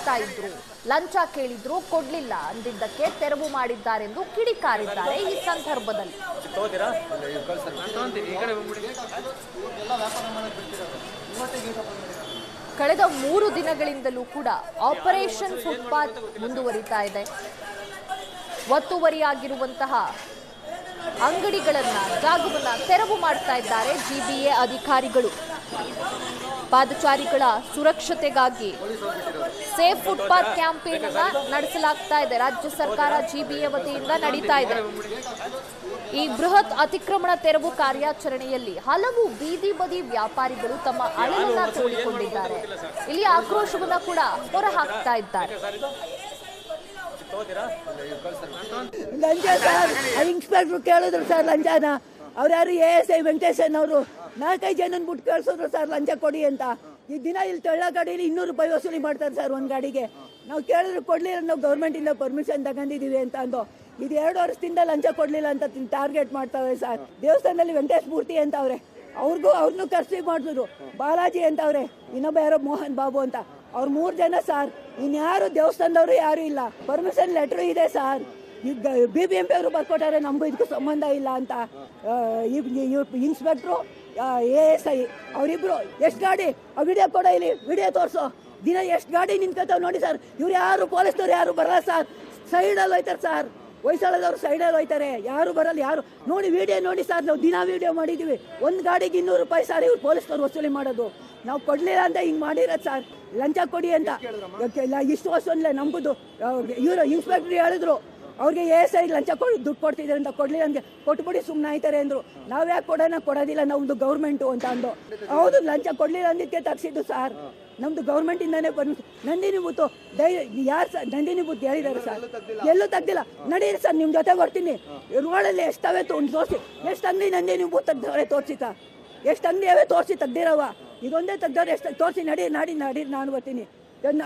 ಮಾಡ್ತಾ ಇದ್ರು, ಲಂಚ ಕೇಳಿದ್ರು ಕೊಡ್ಲಿಲ್ಲ ಅಂದಿದ್ದಕ್ಕೆ ತೆರವು ಮಾಡಿದ್ದಾರೆಂದು ಕಿಡಿಕಾರಿದ್ದಾರೆ. ಈ ಸಂದರ್ಭದಲ್ಲಿ ಕಳೆದ 3 ದಿನಗಳಿಂದಲೂ ಕೂಡ ಆಪರೇಷನ್ ಫುಟ್ಪಾತ್ ಮುಂದುವರಿತಾ ಇದೆ. ಒತ್ತುವರಿಯಾಗಿರುವಂತಹ ಅಂಗಡಿಗಳನ್ನ ಜಾಗವನ್ನ ತೆರವು ಮಾಡ್ತಾ ಇದ್ದಾರೆ ಜಿಬಿಎ ಅಧಿಕಾರಿಗಳು. ಪಾದಚಾರಿಗಳ ಸುರಕ್ಷತೆಗಾಗಿ ಸೇಫ್ ಫುಟ್ಪಾತ್ ಕ್ಯಾಂಪೇನ್ ಅನ್ನ ನಡೆಸಲಾಗ್ತಾ ಇದೆ. ರಾಜ್ಯ ಸರ್ಕಾರ ಜಿಬಿಎ ವತಿಯಿಂದ ನಡೀತಾ ಇದೆ. ಈ ಬೃಹತ್ ಅತಿಕ್ರಮಣ ತೆರವು ಕಾರ್ಯಾಚರಣೆಯಲ್ಲಿ ಹಲವು ಬೀದಿ ಬದಿ ವ್ಯಾಪಾರಿಗಳು ತಮ್ಮ ಅಳಲನ್ನ ತೋಡಿಕೊಂಡಿದ್ದಾರೆ. ಇಲ್ಲಿ ಆಕ್ರೋಶವನ್ನ ಕೂಡ ಹೊರಹಾಕ್ತಾ ಇದ್ದಾರೆ. ಲಂಚ ಸರ್, ಇನ್ಸ್ಪೆಕ್ಟರ್ ಕೇಳಿದ್ರು ಸರ್ ಲಂಚನ. ಅವ್ರ್ಯಾರು ASI ವೆಂಕಟೇಶನ್ ಅವರು 4-5 ಜನನ ಬಿಟ್ಟು ಕೇಳಿಸಿದ್ರು ಸರ್ ಲಂಚ ಕೊಡಿ ಅಂತ. ಈ ದಿನ ಇಲ್ಲಿ ತೆಳ್ಳ ಗಾಡಿಯಲ್ಲಿ 200 ರೂಪಾಯಿ ವಸೂಲಿ ಮಾಡ್ತಾರೆ ಸರ್ ಒಂದು ಗಾಡಿಗೆ. ನಾವು ಕೇಳಿದ್ರು ಕೊಡ್ಲಿಲ್ಲ, ನಾವು ಗೌರ್ಮೆಂಟಿಂದ ಪರ್ಮಿಷನ್ ತಗೊಂಡಿದ್ದೀವಿ ಅಂತ ಅಂದು. ಇದು 2 ವರ್ಷದಿಂದ ಲಂಚ ಕೊಡ್ಲಿಲ್ಲ ಅಂತ ಟಾರ್ಗೆಟ್ ಮಾಡ್ತಾವೆ ಸರ್. ದೇವಸ್ಥಾನದಲ್ಲಿ ವೆಂಕಟೇಶ್ ಮೂರ್ತಿ ಅಂತ ಅವ್ರೆ, ಅವ್ರನ್ನೂ ಕರ್ಸಿ ಮಾಡಿದ್ರು. ಬಾಲಾಜಿ ಅಂತ ಅವ್ರೆ, ಇನ್ನೊಬ್ಬ ಯಾರೋ ಮೋಹನ್ ಬಾಬು ಅಂತ. ಅವ್ರು 3 ಜನ ಸರ್. ಇನ್ಯಾರು ದೇವಸ್ಥಾನದವರು ಯಾರು ಇಲ್ಲ. ಪರ್ಮಿಷನ್ ಲೆಟರ್ ಇದೆ ಸರ್. ಈಗ BBMP ಅವರು ಬರ್ಕೊಟ್ಟಾರೆ, ನಮಗೂ ಇದಕ್ಕೂ ಸಂಬಂಧ ಇಲ್ಲ ಅಂತ. ಇನ್ಸ್ಪೆಕ್ಟ್ರು ASI ಅವರಿಬ್ರು ಎಷ್ಟು ಗಾಡಿ ವಿಡಿಯೋ ಕೊಡ, ಇಲ್ಲಿ ವಿಡಿಯೋ ತೋರಿಸೋ. ದಿನ ಎಷ್ಟು ಗಾಡಿ ನಿಂತ್ಕೊತಾವ್ ನೋಡಿ ಸರ್. ಇವ್ರು ಯಾರು ಪೊಲೀಸ್ನವ್ರು ಯಾರು ಬರಲ್ಲ ಸರ್. ಸೈಡಲ್ಲಿ ಹೋಯ್ತಾರೆ ಸರ್, ಹೊಯ್ಸಳದವ್ರು ಸೈಡಲ್ಲಿ ಹೋಯ್ತಾರೆ, ಯಾರು ಬರಲ್ಲ. ಯಾರು ನೋಡಿ ವಿಡಿಯೋ ನೋಡಿ ಸರ್, ನಾವು ದಿನ ವಿಡಿಯೋ ಮಾಡಿದ್ದೀವಿ. ಒಂದು ಗಾಡಿಗೆ 200 ರೂಪಾಯಿ ಸರ್ ಇವ್ರು ಪೊಲೀಸ್ನವ್ರು ವಸೂಲಿ ಮಾಡೋದು. ನಾವು ಕೊಡ್ಲಿಲ್ಲ ಅಂತ ಹಿಂಗೆ ಮಾಡಿರೋದು ಸರ್, ಲಂಚ ಕೊಡಿ ಅಂತ. ಇಷ್ಟು ವರ್ಷ ನಮ್ಗುದು ಇವರು ಇನ್ಸ್ಪೆಕ್ಟರ್ ಹೇಳಿದ್ರು ಅವ್ರಿಗೆ ASI ಲಂಚ ದುಡ್ಡು ಕೊಡ್ತಿದ್ದಾರೆ ಅಂತ. ಕೊಡ್ಲಿಲ್ಲ ಅಂದೆ, ಕೊಟ್ಬಿಡಿ ಸುಮ್ಮನೆ ಆಯ್ತಾರೆ ಅಂದ್ರು. ನಾವು ಯಾಕೆ ಕೊಡೋದಿಲ್ಲ, ನಮ್ದು ಗೌರ್ಮೆಂಟು ಅಂತ ಅಂದು. ಹೌದು, ಲಂಚ ಕೊಡ್ಲಿಲ್ಲ ಅಂದಿದ್ದಕ್ಕೆ ತರಿಸಿದ್ದು ಸರ್. ನಮ್ದು ಗೌರ್ಮೆಂಟಿಂದಾನೇ ಪರ್ಮಿಷನ್. ನಂದಿನಿ ಬೂತು ಯಾರು ಸರ್? ನಂದಿನಿ ಬೂತ್ ಹೇಳಿದ್ದಾರೆ ಸರ್, ಎಲ್ಲೂ ತೆಗ್ದಿಲ್ಲ. ನಡೀರಿ ಸರ್, ನಿಮ್ಮ ಜೊತೆ ಬರ್ತೀನಿ. ರೋಡಲ್ಲಿ ಎಷ್ಟವೇ ತೋರಿಸಿ, ಎಷ್ಟು ಅಂಗಡಿ ನಂದಿನಿ ಬೂತ್ ತೆಗ್ದವ್ರೆ ತೋರಿಸಿ ಸರ್. ಎಷ್ಟು ಅಂಗಡಿ ಅವೇ ತೋರಿಸಿ ತೆಗ್ದಿರವ. ಇದೊಂದೇ ತೆಗ್ದವ್ರೆ, ಎಷ್ಟು ತೋರಿಸಿ. ನಡೀರಿ ನಾನು ಬರ್ತೀನಿ.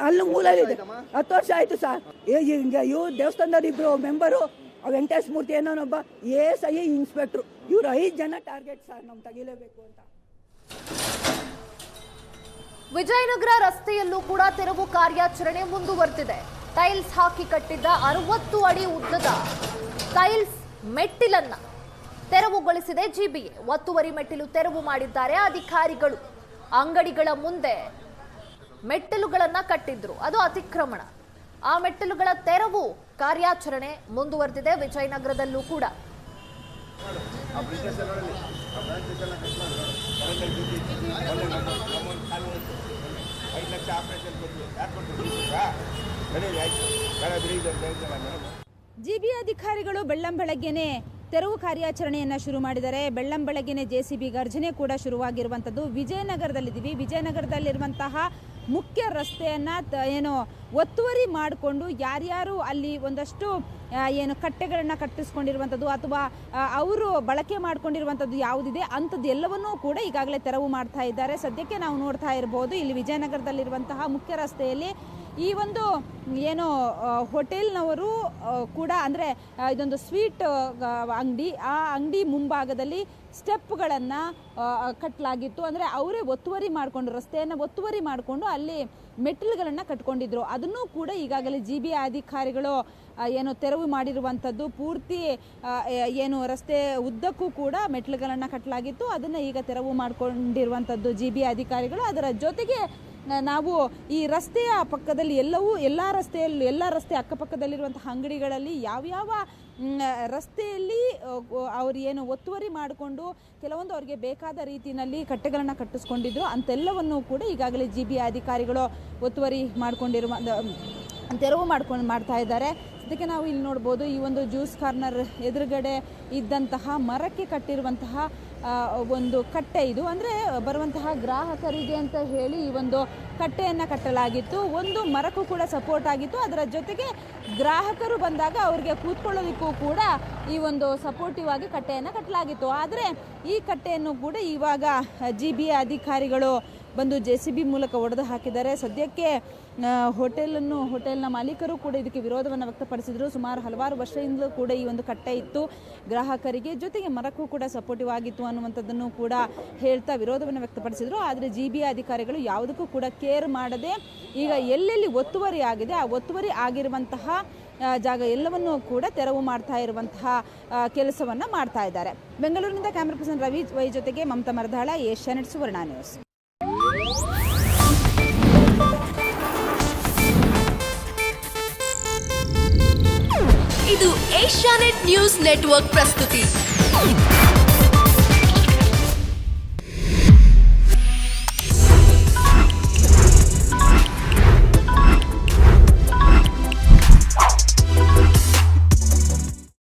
ಅಲ್ಲಿ ಮೂಲವಿದೆ. 10 ವರ್ಷ ಆಯ್ತು ಸರ್. ಇವ್ರು ದೇವಸ್ಥಾನದವ್ರು ಇಬ್ರು ಮೆಂಬರು, ವೆಂಕಟೇಶ್ ಮೂರ್ತಿ ಏನೋನೊಬ್ಬ, ASI ಇನ್ಸ್ಪೆಕ್ಟ್ರು, ಇವ್ರು 5 ಜನ ಟಾರ್ಗೆಟ್ ಸರ್, ನಮ್ಗೆ ತೆಗಿಲೇಬೇಕು ಅಂತ. ವಿಜಯನಗರ ರಸ್ತೆಯಲ್ಲೂ ಕೂಡ ತೆರವು ಕಾರ್ಯಾಚರಣೆ ಮುಂದುವರೆದಿದೆ. ಟೈಲ್ಸ್ ಹಾಕಿ ಕಟ್ಟಿದ್ದ 60 ಅಡಿ ಉದ್ದದ ಟೈಲ್ಸ್ ಮೆಟ್ಟಿಲನ್ನ ತೆರವುಗೊಳಿಸಿದೆ ಜಿಬಿಎ. ಒತ್ತುವರಿ ಮೆಟ್ಟಿಲು ತೆರವು ಮಾಡಿದ್ದಾರೆ ಅಧಿಕಾರಿಗಳು. ಅಂಗಡಿಗಳ ಮುಂದೆ ಮೆಟ್ಟಿಲುಗಳನ್ನ ಕಟ್ಟಿದ್ರು, ಅದು ಅತಿಕ್ರಮಣ. ಆ ಮೆಟ್ಟಿಲುಗಳ ತೆರವು ಕಾರ್ಯಾಚರಣೆ ಮುಂದುವರೆದಿದೆ ವಿಜಯನಗರದಲ್ಲೂ ಕೂಡ. ಜಿಬಿಎ ಅಧಿಕಾರಿಗಳು ಬೆಳ್ಳಂಬೆಳಗ್ಗೆನೆ ತೆರವು ಕಾರ್ಯಾಚರಣೆಯನ್ನು ಶುರು ಮಾಡಿದ್ದಾರೆ. ಬೆಳ್ಳಂಬೆಳಗ್ಗೆನೆ JCB ಗರ್ಜನೆ ಕೂಡ ಶುರುವಾಗಿರುವಂಥದ್ದು. ವಿಜಯನಗರದಲ್ಲಿದ್ದೀವಿ. ವಿಜಯನಗರದಲ್ಲಿರುವಂತಹ ಮುಖ್ಯ ರಸ್ತೆಯನ್ನು ಒತ್ತುವರಿ ಮಾಡಿಕೊಂಡು ಯಾರ್ಯಾರು ಅಲ್ಲಿ ಒಂದಷ್ಟು ಕಟ್ಟೆಗಳನ್ನು ಕಟ್ಟಿಸ್ಕೊಂಡಿರುವಂಥದ್ದು ಅಥವಾ ಅವರು ಬಳಕೆ ಮಾಡ್ಕೊಂಡಿರುವಂಥದ್ದು ಯಾವುದಿದೆ ಅಂಥದ್ದು ಎಲ್ಲವನ್ನೂ ಕೂಡ ಈಗಾಗಲೇ ತೆರವು ಮಾಡ್ತಾ ಇದ್ದಾರೆ. ಸದ್ಯಕ್ಕೆ ನಾವು ನೋಡ್ತಾ ಇರ್ಬೋದು, ಇಲ್ಲಿ ವಿಜಯನಗರದಲ್ಲಿರುವಂತಹ ಮುಖ್ಯ ರಸ್ತೆಯಲ್ಲಿ ಈ ಒಂದು ಹೋಟೆಲ್ನವರು ಕೂಡ, ಅಂದರೆ ಇದೊಂದು ಸ್ವೀಟ್ ಅಂಗಡಿ, ಆ ಅಂಗಡಿ ಮುಂಭಾಗದಲ್ಲಿ ಸ್ಟೆಪ್ಗಳನ್ನು ಕಟ್ಟಲಾಗಿತ್ತು. ಅಂದರೆ ಅವರೇ ಒತ್ತುವರಿ ಮಾಡಿಕೊಂಡು, ರಸ್ತೆಯನ್ನು ಒತ್ತುವರಿ ಮಾಡಿಕೊಂಡು ಅಲ್ಲಿ ಮೆಟ್ಟಿಲುಗಳನ್ನು ಕಟ್ಕೊಂಡಿದ್ರು. ಅದನ್ನು ಕೂಡ ಈಗಾಗಲೇ ಜಿಬಿಎ ಅಧಿಕಾರಿಗಳು ತೆರವು ಮಾಡಿರುವಂಥದ್ದು. ಪೂರ್ತಿ ರಸ್ತೆ ಉದ್ದಕ್ಕೂ ಕೂಡ ಮೆಟ್ಟಿಲುಗಳನ್ನು ಕಟ್ಟಲಾಗಿತ್ತು. ಅದನ್ನು ಈಗ ತೆರವು ಮಾಡಿಕೊಂಡಿರುವಂಥದ್ದು ಜಿಬಿಎ ಅಧಿಕಾರಿಗಳು. ಅದರ ಜೊತೆಗೆ ನಾವು ಈ ರಸ್ತೆಯ ಪಕ್ಕದಲ್ಲಿ ಎಲ್ಲ ರಸ್ತೆ ಅಕ್ಕಪಕ್ಕದಲ್ಲಿರುವಂತಹ ಅಂಗಡಿಗಳಲ್ಲಿ ಯಾವ್ಯಾವ ರಸ್ತೆಯಲ್ಲಿ ಅವರು ಒತ್ತುವರಿ ಮಾಡಿಕೊಂಡು ಕೆಲವೊಂದು ಅವರಿಗೆ ಬೇಕಾದ ರೀತಿಯಲ್ಲಿ ಕಟ್ಟೆಗಳನ್ನು ಕಟ್ಟಿಸ್ಕೊಂಡಿದ್ರು ಅಂತೆಲ್ಲವನ್ನು ಕೂಡ ಈಗಾಗಲೇ ಜಿಬಿಎ ಅಧಿಕಾರಿಗಳು ಒತ್ತುವರಿ ತೆರವು ಮಾಡ್ತಾ ಇದ್ದಾರೆ. ಅದಕ್ಕೆ ನಾವು ಇಲ್ಲಿ ನೋಡ್ಬೋದು, ಈ ಒಂದು ಜ್ಯೂಸ್ ಕಾರ್ನರ್ ಎದುರುಗಡೆ ಇದ್ದಂತಹ ಮರಕ್ಕೆ ಕಟ್ಟಿರುವಂತಹ ಒಂದು ಕಟ್ಟೆ ಇದು. ಅಂದರೆ ಬರುವಂತಹ ಗ್ರಾಹಕರಿಗೆ ಅಂತ ಹೇಳಿ ಈ ಒಂದು ಕಟ್ಟೆಯನ್ನು ಕಟ್ಟಲಾಗಿತ್ತು. ಒಂದು ಮರಕ್ಕೂ ಕೂಡ ಸಪೋರ್ಟ್ ಆಗಿತ್ತು. ಅದರ ಜೊತೆಗೆ ಗ್ರಾಹಕರು ಬಂದಾಗ ಅವರಿಗೆ ಕೂತ್ಕೊಳ್ಳೋದಕ್ಕೂ ಕೂಡ ಈ ಒಂದು ಸಪೋರ್ಟಿವ್ ಆಗಿ ಕಟ್ಟೆಯನ್ನು ಕಟ್ಟಲಾಗಿತ್ತು. ಆದರೆ ಈ ಕಟ್ಟೆಯನ್ನು ಕೂಡ ಇವಾಗ GBA ಅಧಿಕಾರಿಗಳು ಬಂದು JCB ಮೂಲಕ ಒಡೆದು ಹಾಕಿದ್ದಾರೆ. ಸದ್ಯಕ್ಕೆ ಹೋಟೆಲ್ನ ಮಾಲೀಕರು ಕೂಡ ಇದಕ್ಕೆ ವಿರೋಧವನ್ನು ವ್ಯಕ್ತಪಡಿಸಿದರು. ಸುಮಾರು ಹಲವಾರು ವರ್ಷದಿಂದಲೂ ಕೂಡ ಈ ಒಂದು ಕಟ್ಟೆ ಇತ್ತು ಗ್ರಾಹಕರಿಗೆ, ಜೊತೆಗೆ ಮರಕ್ಕೂ ಕೂಡ ಸಪೋರ್ಟಿವ್ ಆಗಿತ್ತು ಅನ್ನುವಂಥದ್ದನ್ನು ಕೂಡ ಹೇಳ್ತಾ ವಿರೋಧವನ್ನು ವ್ಯಕ್ತಪಡಿಸಿದರು. ಆದರೆ GBA ಅಧಿಕಾರಿಗಳು ಯಾವುದಕ್ಕೂ ಕೂಡ ಕೇರ್ ಮಾಡದೆ ಈಗ ಎಲ್ಲೆಲ್ಲಿ ಒತ್ತುವರಿ ಆಗಿದೆ ಆ ಒತ್ತುವರಿ ಆಗಿರುವಂತಹ ಜಾಗ ಎಲ್ಲವನ್ನೂ ಕೂಡ ತೆರವು ಮಾಡ್ತಾ ಇರುವಂತಹ ಕೆಲಸವನ್ನು ಮಾಡ್ತಾ ಇದ್ದಾರೆ. ಬೆಂಗಳೂರಿನಿಂದ ಕ್ಯಾಮರಾ ಪರ್ಸನ್ ರವಿ ವೈ ಜೊತೆಗೆ ಮಮತಾ ಮರದಾಳ, ಏಷ್ಯಾನೆಟ್ ಸುವರ್ಣ ನ್ಯೂಸ್. ಇದು ಏಷ್ಯಾನೆಟ್ ನ್ಯೂಸ್ ನೆಟ್ವರ್ಕ್ ಪ್ರಸ್ತುತಿ.